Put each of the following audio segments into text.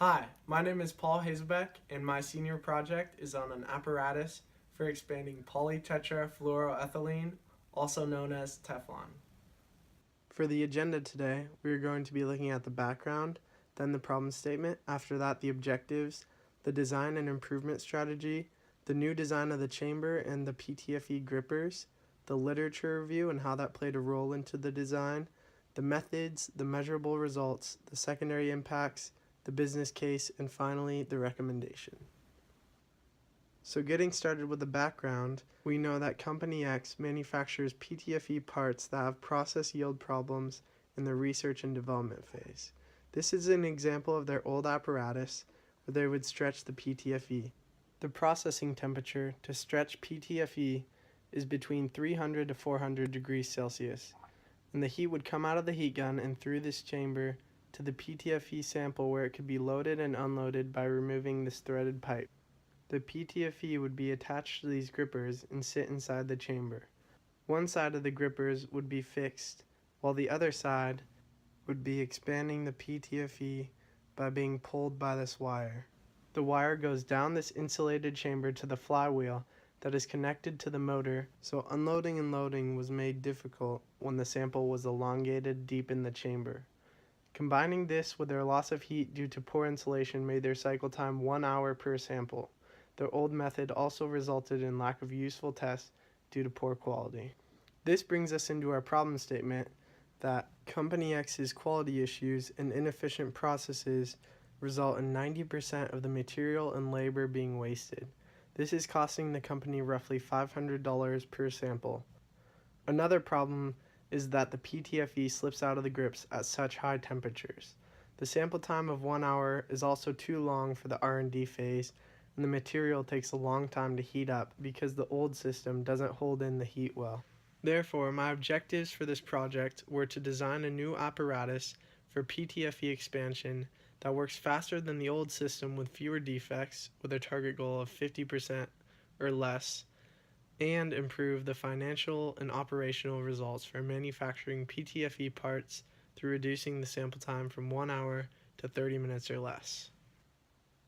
Hi, my name is Paul Hazelbeck, and my senior project is on an apparatus for expanding polytetrafluoroethylene, also known as Teflon. For the agenda today, we are going to be looking at the background, then the problem statement, after that the objectives, the design and improvement strategy, the new design of the chamber and the PTFE grippers, the literature review and how that played a role into the design, the methods, the measurable results, the secondary impacts, the business case, and finally, the recommendation. So getting started with the background, we know that Company X manufactures PTFE parts that have process yield problems in the research and development phase. This is an example of their old apparatus where they would stretch the PTFE. The processing temperature to stretch PTFE is between 300 to 400 degrees Celsius, and the heat would come out of the heat gun and through this chamber to the PTFE sample where it could be loaded and unloaded by removing this threaded pipe. The PTFE would be attached to these grippers and sit inside the chamber. One side of the grippers would be fixed, while the other side would be expanding the PTFE by being pulled by this wire. The wire goes down this insulated chamber to the flywheel that is connected to the motor, so unloading and loading was made difficult when the sample was elongated deep in the chamber. Combining this with their loss of heat due to poor insulation made their cycle time 1 hour per sample. Their old method also resulted in lack of useful tests due to poor quality. This brings us into our problem statement that Company X's quality issues and inefficient processes result in 90% of the material and labor being wasted. This is costing the company roughly $500 per sample. Another problem is that the PTFE slips out of the grips at such high temperatures. The sample time of 1 hour is also too long for the R&D phase, and the material takes a long time to heat up because the old system doesn't hold in the heat well. Therefore, my objectives for this project were to design a new apparatus for PTFE expansion that works faster than the old system with fewer defects, with a target goal of 50% or less, and improve the financial and operational results for manufacturing PTFE parts through reducing the sample time from 1 hour to 30 minutes or less.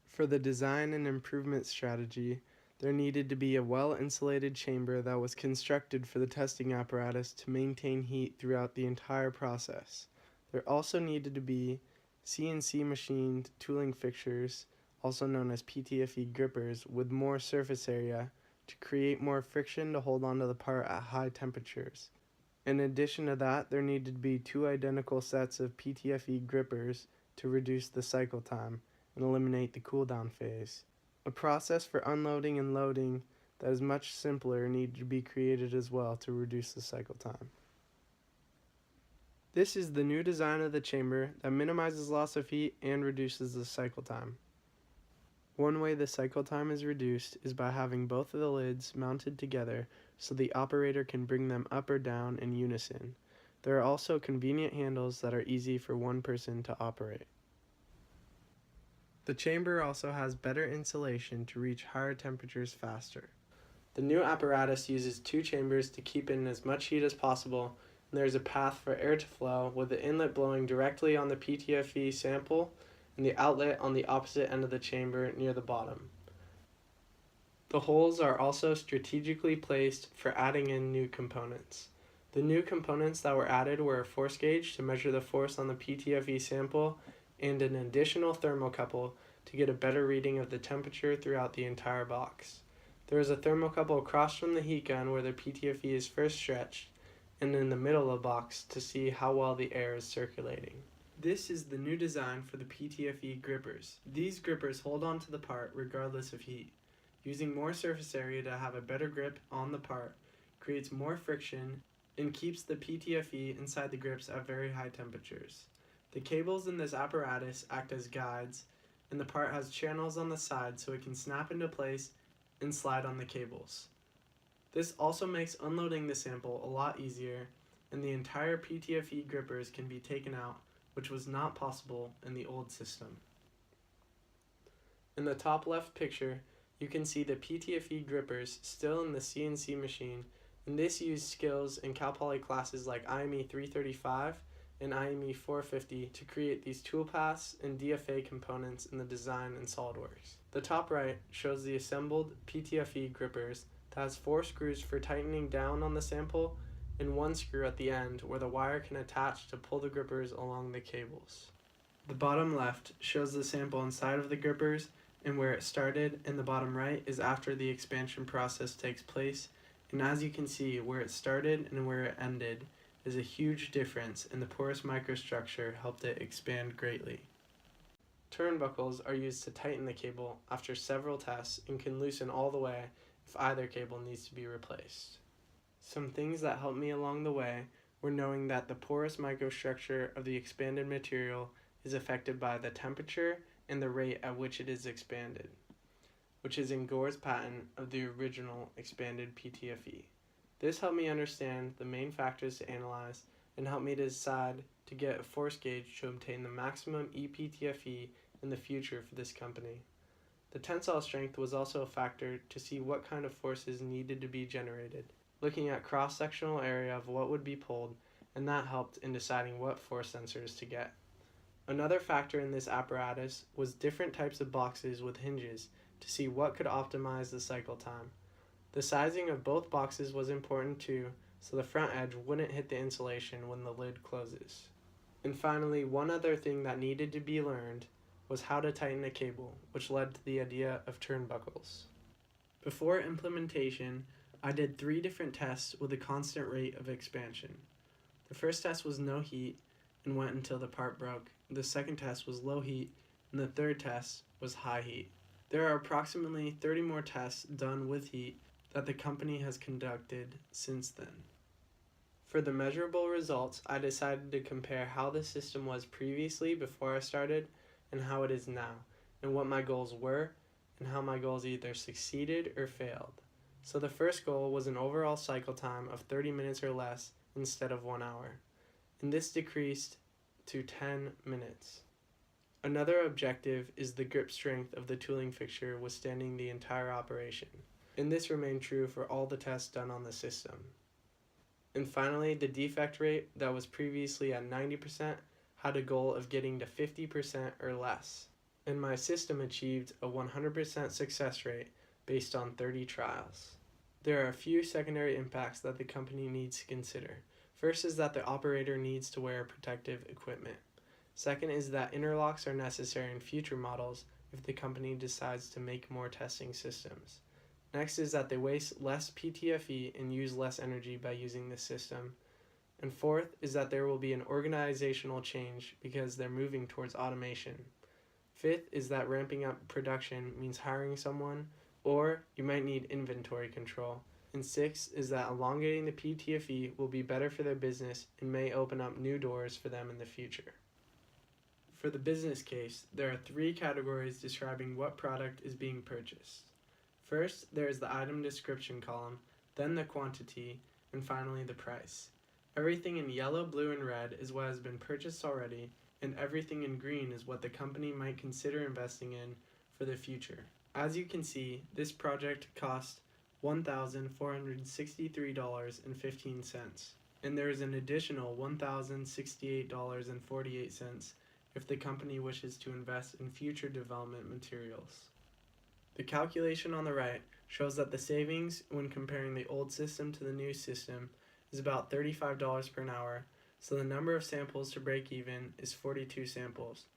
For the design and improvement strategy, there needed to be a well-insulated chamber that was constructed for the testing apparatus to maintain heat throughout the entire process. There also needed to be CNC machined tooling fixtures, also known as PTFE grippers, with more surface area to create more friction to hold onto the part at high temperatures. In addition to that, there needed to be 2 identical sets of PTFE grippers to reduce the cycle time and eliminate the cool-down phase. A process for unloading and loading that is much simpler needed to be created as well to reduce the cycle time. This is the new design of the chamber that minimizes loss of heat and reduces the cycle time. One way the cycle time is reduced is by having both of the lids mounted together so the operator can bring them up or down in unison. There are also convenient handles that are easy for one person to operate. The chamber also has better insulation to reach higher temperatures faster. The new apparatus uses 2 chambers to keep in as much heat as possible, and there is a path for air to flow with the inlet blowing directly on the PTFE sample and the outlet on the opposite end of the chamber near the bottom. The holes are also strategically placed for adding in new components. The new components that were added were a force gauge to measure the force on the PTFE sample and an additional thermocouple to get a better reading of the temperature throughout the entire box. There is a thermocouple across from the heat gun where the PTFE is first stretched, and in the middle of the box to see how well the air is circulating. This is the new design for the PTFE grippers. These grippers hold onto the part regardless of heat. Using more surface area to have a better grip on the part creates more friction and keeps the PTFE inside the grips at very high temperatures. The cables in this apparatus act as guides, and the part has channels on the side so it can snap into place and slide on the cables. This also makes unloading the sample a lot easier, and the entire PTFE grippers can be taken out, which was not possible in the old system. In the top left picture, you can see the PTFE grippers still in the CNC machine, and this used skills in Cal Poly classes like IME 335 and IME 450 to create these toolpaths and DFA components in the design in SOLIDWORKS. The top right shows the assembled PTFE grippers that has 4 screws for tightening down on the sample and 1 screw at the end where the wire can attach to pull the grippers along the cables. The bottom left shows the sample inside of the grippers and where it started, and the bottom right is after the expansion process takes place, and as you can see, where it started and where it ended is a huge difference, and the porous microstructure helped it expand greatly. Turnbuckles are used to tighten the cable after several tests and can loosen all the way if either cable needs to be replaced. Some things that helped me along the way were knowing that the porous microstructure of the expanded material is affected by the temperature and the rate at which it is expanded, which is in Gore's patent of the original expanded PTFE. This helped me understand the main factors to analyze and helped me decide to get a force gauge to obtain the maximum ePTFE in the future for this company. The tensile strength was also a factor to see what kind of forces needed to be generated, looking at cross-sectional area of what would be pulled, and that helped in deciding what force sensors to get. Another factor in this apparatus was different types of boxes with hinges to see what could optimize the cycle time. The sizing of both boxes was important too, so the front edge wouldn't hit the insulation when the lid closes. And finally, one other thing that needed to be learned was how to tighten a cable, which led to the idea of turnbuckles. Before implementation, I did 3 different tests with a constant rate of expansion. The first test was no heat and went until the part broke. The second test was low heat, and the third test was high heat. There are approximately 30 more tests done with heat that the company has conducted since then. For the measurable results, I decided to compare how the system was previously before I started and how it is now, and what my goals were, and how my goals either succeeded or failed. So the first goal was an overall cycle time of 30 minutes or less instead of 1 hour, and this decreased to 10 minutes. Another objective is the grip strength of the tooling fixture withstanding the entire operation, and this remained true for all the tests done on the system. And finally, the defect rate that was previously at 90% had a goal of getting to 50% or less, and my system achieved a 100% success rate based on 30 trials. There are a few secondary impacts that the company needs to consider. First is that the operator needs to wear protective equipment. Second is that interlocks are necessary in future models if the company decides to make more testing systems. Next is that they waste less PTFE and use less energy by using this system. And fourth is that there will be an organizational change because they're moving towards automation. Fifth is that ramping up production means hiring someone, or you might need inventory control. And sixth is that elongating the PTFE will be better for their business and may open up new doors for them in the future. For the business case, there are 3 categories describing what product is being purchased. First, there is the item description column, then the quantity, and finally the price. Everything in yellow, blue, and red is what has been purchased already, and everything in green is what the company might consider investing in for the future. As you can see, this project cost $1,463.15, and there is an additional $1,068.48 if the company wishes to invest in future development materials. The calculation on the right shows that the savings when comparing the old system to the new system is about $35 per hour, so the number of samples to break even is 42 samples.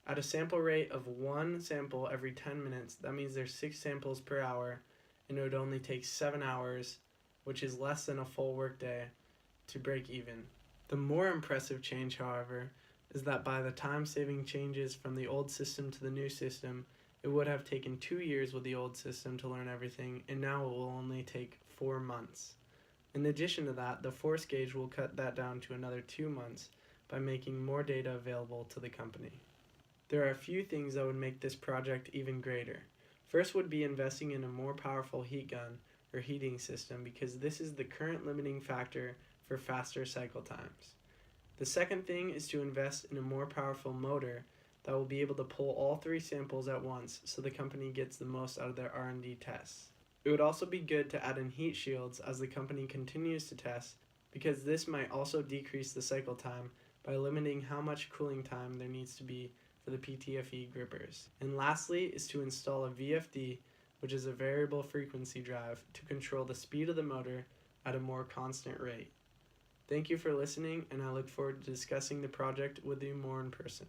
At a sample rate of 1 sample every 10 minutes, that means there's 6 samples per hour, and it would only take 7 hours, which is less than a full workday, to break even. The more impressive change, however, is that by the time saving changes from the old system to the new system, it would have taken 2 years with the old system to learn everything, and now it will only take 4 months. In addition to that, the force gauge will cut that down to another 2 months by making more data available to the company. There are a few things that would make this project even greater. First would be investing in a more powerful heat gun or heating system because this is the current limiting factor for faster cycle times. The second thing is to invest in a more powerful motor that will be able to pull all 3 samples at once so the company gets the most out of their R&D tests. It would also be good to add in heat shields as the company continues to test because this might also decrease the cycle time by limiting how much cooling time there needs to be for the PTFE grippers. And lastly is to install a VFD, which is a variable frequency drive, to control the speed of the motor at a more constant rate. Thank you for listening, and I look forward to discussing the project with you more in person.